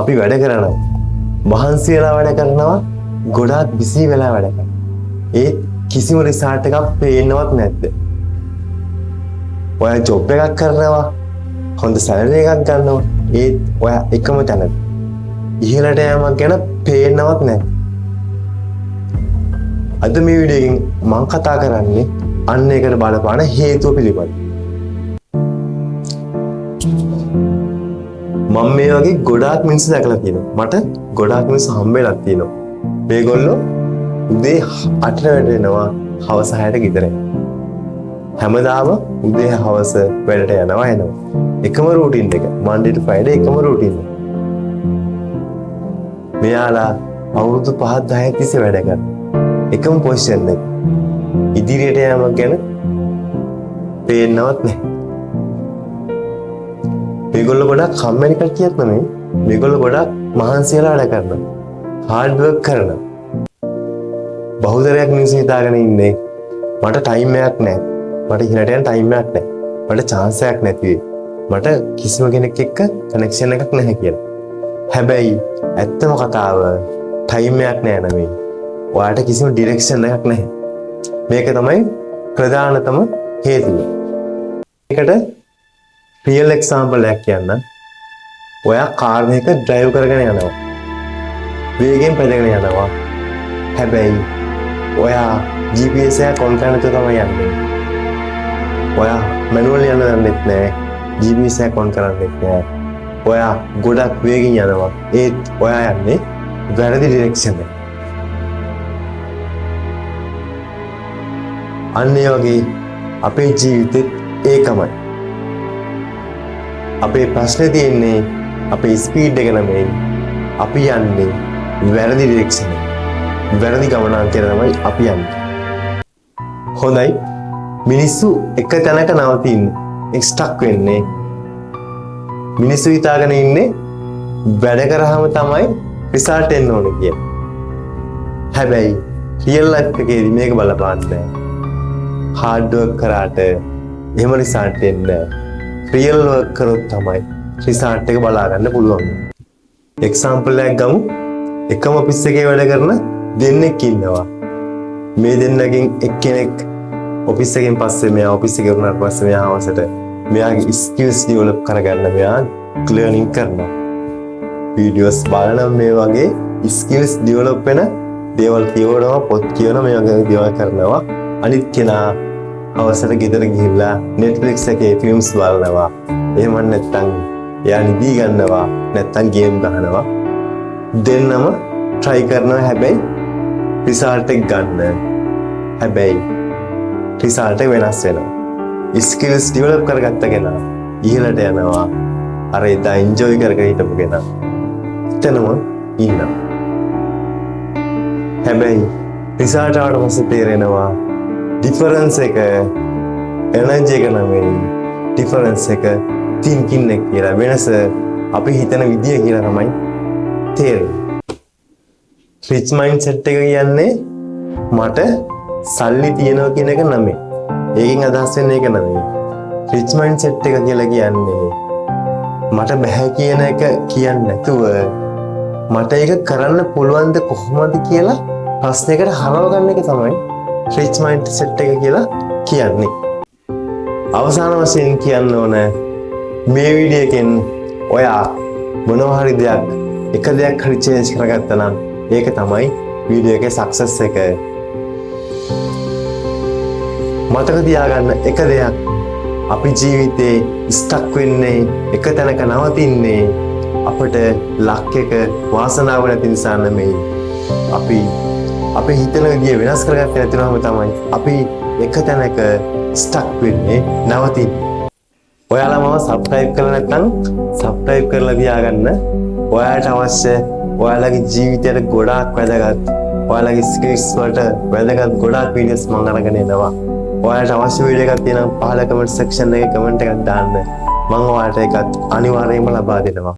අපි වැඩ කරනවා. මහන්සි වෙලා වැඩ කරනවා. ගොඩාක් බිසි වෙලා වැඩ කරනවා. ඒ කිසිම රිසල්ට් එකක් පේන්නවත් නැද්ද? ඔයා ජොබ් එකක් කරනවා. හොඳ සැලරි එකක් ගන්නවා. ඒත් ඔයා එකම තැනද. ඉහළට යෑමක් ගැන පේන්නවත් නැහැ. අද මේ වීඩියෝ එකෙන් මම කතා කරන්නේ අන්න ඒකට බලපාන හේතුව පිළිබඳව. මම මේ වගේ ගොඩාක් මිනිස්සු දැකලා තියෙනවා. මට ගොඩාක් මිනිස්සු හම්බ වෙලා තියෙනවා. මේගොල්ලෝ උදේ 8ට වැඩ වෙනවා, හවස 6ට ගෙදර එනවා. හැමදාම උදේ හවස වැඩට යනවා එනවා. එකම රූටින් එක. Monday to Friday එකම රූටින් එක. මෙයාලා අවුරුදු 5-10 තිස්සේ වැඩ කරනවා. එකම පොසිෂන් එක. ඉදිරියට යෑමක් ගැන පේන්නවත් නැහැ. මේගොල්ලෝ ගොඩක් කම්මැලි කට්ටියක් නෙමෙයි. මේගොල්ලෝ ගොඩක් මහන්සි වෙලා වැඩ කරනවා. හાર્ඩ් වර්ක් කරනවා. බහුතරයක් මිනිස්සු හිතාගෙන ඉන්නේ මට ටයිම් එකක් නැහැ. මට ඉහළට යන්න ටයිම් එකක් නැහැ. මට chance එකක් නැති වෙයි. මට කිසිම කෙනෙක් එක්ක කනෙක්ෂන් එකක් නැහැ කියලා. හැබැයි ඇත්තම කතාව ටයිම් එකක් නැහැ නෙමෙයි. ඔයාට කිසිම ඩිරෙක්ෂන් එකක් නැහැ. මේක තමයි ප්‍රධානතම හේතුව. ඒකට රියල් එක්සැම්පල් එකක් කියන්න. ඔයා කාර් එක ඩ්‍රයිව් කරගෙන යනවා. වේගෙන් පැදගෙන යනවා. හැබැයි ඔයා GPS එක ඔන් කරන තු තමයි යන්නේ. ඔයා මැනුවල් යන්න දන්නෙත් නැහැ. GPS එක ඔන් කරන්නෙත් නැහැ. ඔයා ගොඩක් වේගෙන් යනවා. ඒත් ඔයා යන්නේ වැරදි ඩිරෙක්ෂන් එකට. අන්න ඒ වගේ අපේ ජීවිතෙත් ඒකමයි. අපේ ප්‍රශ්නේ තියෙන්නේ අපේ ස්පීඩ් එක නෙමෙයි. අපි යන්නේ වැරදි ඩිරෙක්ෂන් එකට. වැරදි ගමනාන්තයට තමයි අපි යන්නේ. හොඳයි. මිනිස්සු එක තැනක නවතින්නේ. ස්ටක් වෙන්නේ. මිනිස්සු හිතාගෙන ඉන්නේ වැඩ කරාම තමයි රිසල්ට් එන්න ඕනේ කියලා. හැබැයි රියල් ලයිෆ් එකේදී මේක බලපාන්නේ නැහැ. හાર્ඩ් වර්ක් කරාට එහෙම රිසල්ට් එන්නේ නැහැ. රියල් වර්ක් කරොත් තමයි රිසල්ට් එක බලා ගන්න පුළුවන්. එක්සැම්පල් එකක් ගමු. එකම ඔෆිස් එකේ වැඩ කරන දෙන්නෙක් ඉන්නවා. මේ දෙන්නගෙන් එක්කෙනෙක් ඔෆිස් එකෙන් පස්සේ මෙයා ඔෆිස් එකේ වුණාට පස්සේ මෙයා හවසට මෙයාගේ ස්කිල්ස් ඩෙවලොප් කරගන්න මෙයා ලර්නින් කරනවා. වීඩියෝස් බලන මේ වගේ ස්කිල්ස් ඩෙවලොප් වෙන දේවල් කියවනවා, පොත් කියවනවා, මේ වගේ දේවල් කරනවා. අනිත් කෙනා හවසට ගෙදර ගිහිල්ලා Netflix එකේ ෆිල්ම්ස් බලනවා. එහෙම නැත්නම් එයා නිදි ගන්නවා, නැත්නම් ගේම් ගහනවා. දෙන්නම try කරනවා. හැබැයි රිසල්ට් එක ගන්න. හැබැයි රිසල්ට් එක වෙනස් වෙනවා. ස්කිල්ස් ඩෙවලොප් කරගත්ත කෙනා ඉහළට යනවා. අර එදා එන්ජොයි කරගෙන හිටපු කෙනා එතනම ඉන්නවා. හැබැයි රිසල්ට් ආවට පස්සේ තේරෙනවා ඩිෆරන්ස් එක එනර්ජි එක නෙමෙයි. ඩිෆරන්ස් එක තින්කින් එක කියලා. වෙනස අපි හිතන විදිය කියලා තමයි තේරෙන්නේ. රිච් මයින්ඩ්සෙට් එක කියන්නේ මට සල්ලි තියනවා කියන එක නෙමෙයි. ඒකෙන් අදහස් වෙන්නේ ඒක නෙමෙයි. රිච් මයින්ඩ්සෙට් එක කියලා කියන්නේ මට බෑ කියන එක කියන්නේ නැතුව මට ඒක කරන්න පුළුවන්ද කොහොමද කියලා ප්‍රශ්නයකට හරව ගන්න එක තමයි රිච් මයින්ඩ්සෙට් එක කියලා කියන්නේ. අවසාන වශයෙන් කියන්න ඕන මේ වීඩියෝ එකෙන් ඔයා මොනවා හරි දෙයක් එක දෙයක් හරි චේන්ජ් කරගත්තා නම් ඒක තමයි වීඩියෝ එකේ සක්සස් එක. මතක තියාගන්න එක දෙයක් අපි ජීවිතේ ස්ටක් වෙන්නේ එක තැනක නවතින්නේ අපිට ලක් එක වාසනාව නැති නිසා නෙමෙයි. අපි හිතන විදිය වෙනස් කරගත්තේ නැතිවම තමයි අපි එක තැනක ස්ටක් වෙන්නේ නවතින්නේ. ඔයාලා මම සබ්ස්ක්‍රයිබ් කරලා නැත්නම් සබ්ස්ක්‍රයිබ් කරලා තියාගන්න. ඔයාලට අවශ්‍ය ඔයාලගේ ජීවිතයට ගොඩාක් වැදගත් ඔයාලගේ ස්කිල්ස් වලට වැදගත් ගොඩාක් වීඩියෝස් මම අරගෙන එනවා. ඔයාලට අවශ්‍ය වීඩියෝ එකක් තියෙනවා පහළ කමෙන්ට් සෙක්ෂන් එකේ කමෙන්ට් එකක් දාන්න. මම ඔයාලට ඒකත් අනිවාර්යයෙන්ම ලබා දෙනවා.